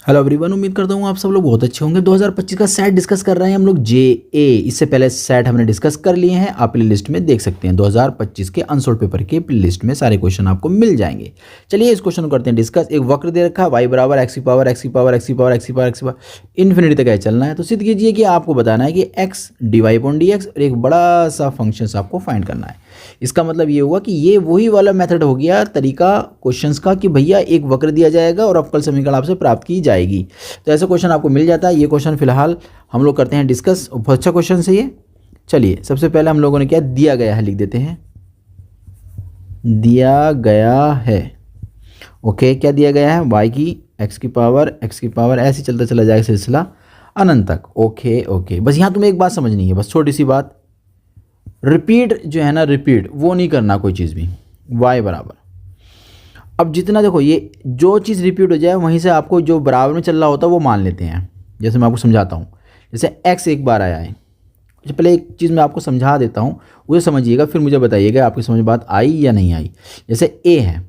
Hello everyone, उम्मीद करता हूँ आप सब लोग बहुत अच्छे होंगे। 2025 का सेट डिस्कस कर रहे हैं हम लोग जेए। इससे पहले सेट हमने डिस्कस कर लिए हैं, आप प्ले लिस्ट में देख सकते हैं। 2025 के अनसोल्ड पेपर के प्ले लिस्ट में सारे क्वेश्चन आपको मिल जाएंगे। चलिए इस क्वेश्चन को करते हैं डिस्कस। एक वक्र दे रखा है y बराबर एक्स की पावर एक्स की पावर एक्स की पावर एक्स की पावर एक्स की पावर इन्फिनिटी तक है चलना है। तो सिद्ध कीजिए कि आपको बताना है कि X D Y upon D X और एक बड़ा सा फंक्शन आपको फाइंड करना है। इसका मतलब ये हुआ कि ये वही वाला मेथड हो गया तरीका क्वेश्चंस का कि भैया एक वक्र दिया जाएगा और अवकल समीकरण आपसे प्राप्त की जाएगी। तो ऐसा क्वेश्चन आपको मिल जाता है। ये क्वेश्चन फिलहाल हम लोग करते हैं डिस्कस। बहुत अच्छा क्वेश्चन है ये। चलिए सबसे पहले हम लोगों ने क्या दिया गया है लिख देते हैं, दिया गया है। ओके, क्या दिया गया है? y की x की पावर ऐसे चलता चला जाएगा सिलसिला अनंत तक। ओके ओके, बस यहाँ तुम्हें एक बात समझनी है, बस छोटी सी बात। रिपीट जो है ना, रिपीट वो नहीं करना कोई चीज़ भी। y बराबर, अब जितना देखो ये जो चीज़ रिपीट हो जाए वहीं से आपको जो बराबर में चल रहा होता है वो मान लेते हैं। जैसे मैं आपको समझाता हूँ, जैसे x एक बार आया है। अच्छा, पहले एक चीज़ मैं आपको समझा देता हूँ, उसे समझिएगा फिर मुझे बताइएगा आपकी समझ बात आई या नहीं आई। जैसे a है,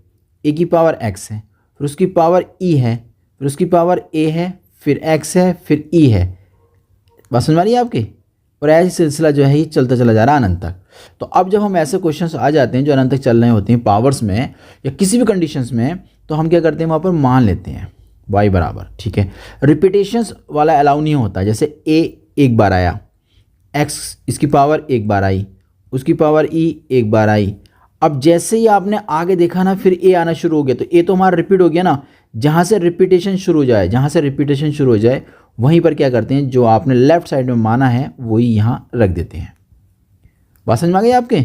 a की पावर x है, फिर उसकी पावर e है, फिर उसकी पावर a है, फिर x है, फिर e है। बात समझ में आ रही है आपकी? और ऐसे सिलसिला जो है ये चलता चला जा रहा है अनंत तक। तो अब जब हम ऐसे क्वेश्चंस आ जाते हैं जो अनंत तक चल रहे होते हैं पावर्स में या किसी भी कंडीशंस में, तो हम क्या करते हैं वहाँ पर मान लेते हैं y बराबर। ठीक है, रिपीटेशंस वाला अलाउ नहीं होता। जैसे a एक बार आया, x इसकी पावर एक बार आई, उसकी पावर e एक बार आई। अब जैसे ही आपने आगे देखा ना, फिर a आना शुरू हो गया, तो a तो हमारा रिपीट हो गया ना। जहाँ से रिपीटेशन शुरू हो जाए, जहाँ से रिपीटेशन शुरू हो जाए वहीं पर क्या करते हैं, जो आपने लेफ्ट साइड में माना है वही यहाँ रख देते हैं। बात समझ में आ गई आपके?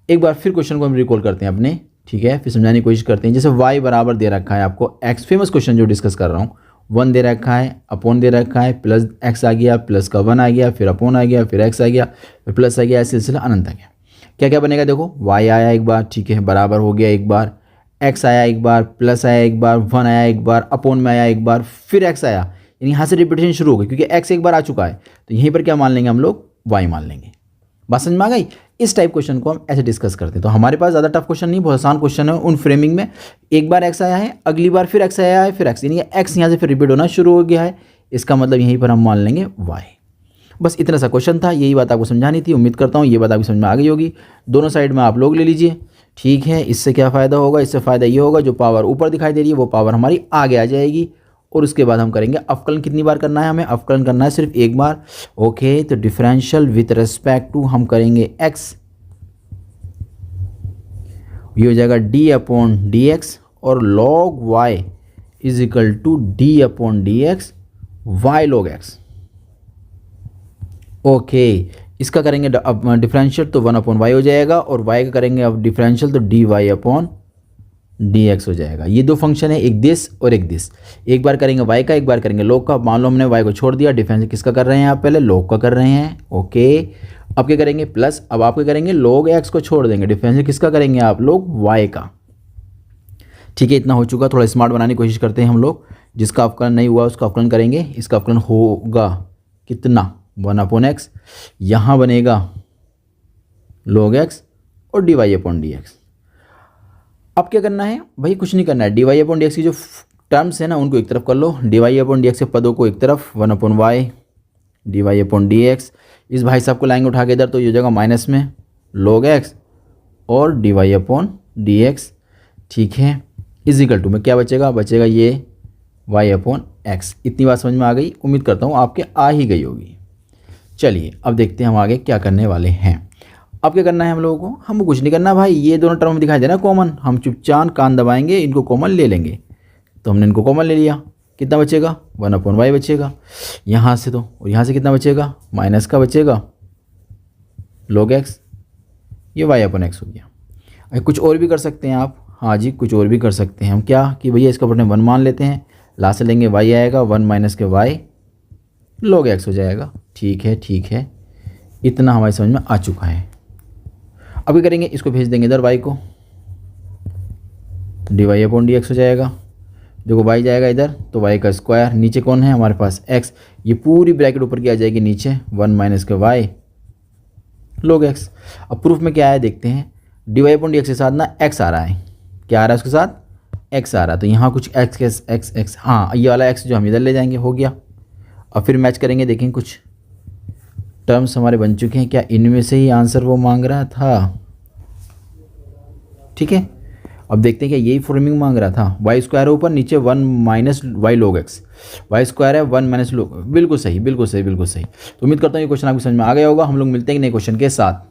एक बार फिर क्वेश्चन को हम रिकॉल करते हैं अपने, ठीक है, फिर समझाने की कोशिश करते हैं। जैसे y बराबर दे रखा है आपको x, फेमस क्वेश्चन जो डिस्कस कर रहा हूँ, 1 दे रखा है, अपॉन दे रखा है, प्लस x आ गया, प्लस का 1 आ गया, फिर अपॉन आ गया, फिर x आ गया, फिर प्लस आ गया, ऐसे सिलसिला अनंत आ गया। क्या क्या बनेगा देखो, y आया एक बार, ठीक है, बराबर हो गया एक बार, x आया एक बार, प्लस आया एक बार, 1 आया एक बार, अपॉन में आया एक बार, फिर x आया। यानी यहाँ से रिपीटेशन शुरू हो गई क्योंकि x एक बार आ चुका है, तो यहीं पर क्या मान लेंगे हम लोग, y मान लेंगे। बात समझ में आ गई? इस टाइप क्वेश्चन को हम ऐसे डिस्कस करते हैं। तो हमारे पास ज़्यादा टफ क्वेश्चन नहीं, बहुत आसान क्वेश्चन है। उन फ्रेमिंग में एक बार x आया है, अगली बार फिर x आया है, फिर x, यानी x यहाँ से फिर रिपीट होना शुरू हो गया है। इसका मतलब यहीं पर हम मान लेंगे y। बस इतना सा क्वेश्चन था, यही बात आपको समझानी थी। उम्मीद करता हूँ ये बात आपकी समझ में आ गई होगी। दोनों साइड में आप लोग ले लीजिए, ठीक है। इससे क्या फ़ायदा होगा? इससे फ़ायदा ये होगा जो पावर ऊपर दिखाई दे रही है वो पावर हमारी आगे आ जाएगी। और उसके बाद हम करेंगे अवकलन। कितनी बार करना है हमें? अवकलन करना है सिर्फ एक बार। ओके, तो डिफरेंशियल विथ रेस्पेक्ट टू हम करेंगे x, ये हो जाएगा d अपॉन डी एक्स, और log y is equal to d upon D X Y log x। Okay, इसका करेंगे अब डिफरेंशियल तो 1 अपॉन वाई हो जाएगा, और y का करेंगे अब डिफरेंशियल तो D Y upon D X हो जाएगा। ये दो फंक्शन है, एक दिस और एक दिस। एक बार करेंगे y का, एक बार करेंगे log का। मान लो हमने y को छोड़ दिया, डिफरेंशियल किसका कर रहे हैं आप? पहले log का कर रहे हैं। ओके, अब क्या करेंगे? प्लस। अब आप क्या करेंगे? log x को छोड़ देंगे, डिफरेंशियल किसका करेंगे आप? log y का। ठीक है, इतना हो चुका। थोड़ा स्मार्ट बनाने की कोशिश करते हैं हम लोग। जिसका अवकलन नहीं हुआ उसका अवकलन करेंगे। इसका अवकलन होगा कितना? 1 अपॉन एक्स, यहाँ बनेगा log x और D Y upon D x. अब क्या करना है भाई? कुछ नहीं करना है। D Y upon D x की जो टर्म्स है ना उनको एक तरफ कर लो, d Y upon D x के पदों को एक तरफ, 1 upon y d Y upon D x. इस भाई साहब को लाएंगे उठा के इधर, तो ये हो जाएगा माइनस में log x और D Y upon D X, ठीक है, इजिकल टू में क्या बचेगा? बचेगा ये y अपॉन एक्स। इतनी बात समझ में आ गई? उम्मीद करता हूँ आपके आ ही गई होगी। चलिए अब देखते हैं हम आगे क्या करने वाले हैं। अब क्या करना है हम लोगों को? हमको कुछ नहीं करना भाई। ये दोनों टर्म दिखाई दे रहा है कॉमन, हम चुपचाप कान दबाएंगे, इनको कॉमन ले लेंगे। तो हमने इनको कॉमन ले लिया, कितना बचेगा? 1 अपॉन वाई बचेगा यहाँ से, तो और यहाँ से कितना बचेगा? माइनस का बचेगा log x, ये y अपॉन एक्स हो गया। कुछ और भी कर सकते हैं आप, हाँ जी, कुछ और भी कर सकते हैं हम। क्या कि भैया इसका अपने 1 मान लेते हैं, लास्ट से लेंगे y आएगा, 1 माइनस के y log x हो जाएगा। ठीक है, ठीक है, इतना हमारी समझ में आ चुका है। अब क्या करेंगे? इसको भेज देंगे इधर y को, D Y upon D X हो जाएगा। देखो y जाएगा इधर तो y का स्क्वायर, नीचे कौन है हमारे पास? x, ये पूरी ब्रैकेट ऊपर की आ जाएगी नीचे, 1 माइनस के y log x। अब प्रूफ में क्या आया देखते हैं। D Y upon D x के साथ ना x आ रहा है, क्या आ रहा है उसके साथ? एक्स आ रहा है, तो यहाँ कुछ एक्स एक्स एक्स एक्स, हाँ ये वाला एक्स जो हम इधर ले जाएंगे, हो गया। अब फिर मैच करेंगे, देखें कुछ टर्म्स हमारे बन चुके हैं, क्या इनमें से ही आंसर वो मांग रहा था? ठीक है, अब देखते हैं क्या यही फॉर्मिंग मांग रहा था। वाई स्क्वायर है ऊपर, नीचे 1 minus Y log X, Y square है 1 माइनस लॉग, बिल्कुल सही बिल्कुल सही बिल्कुल सही। तो उम्मीद करता हूँ ये क्वेश्चन आपको समझ में आ गया होगा। हम लोग मिलते हैं नए क्वेश्चन के साथ।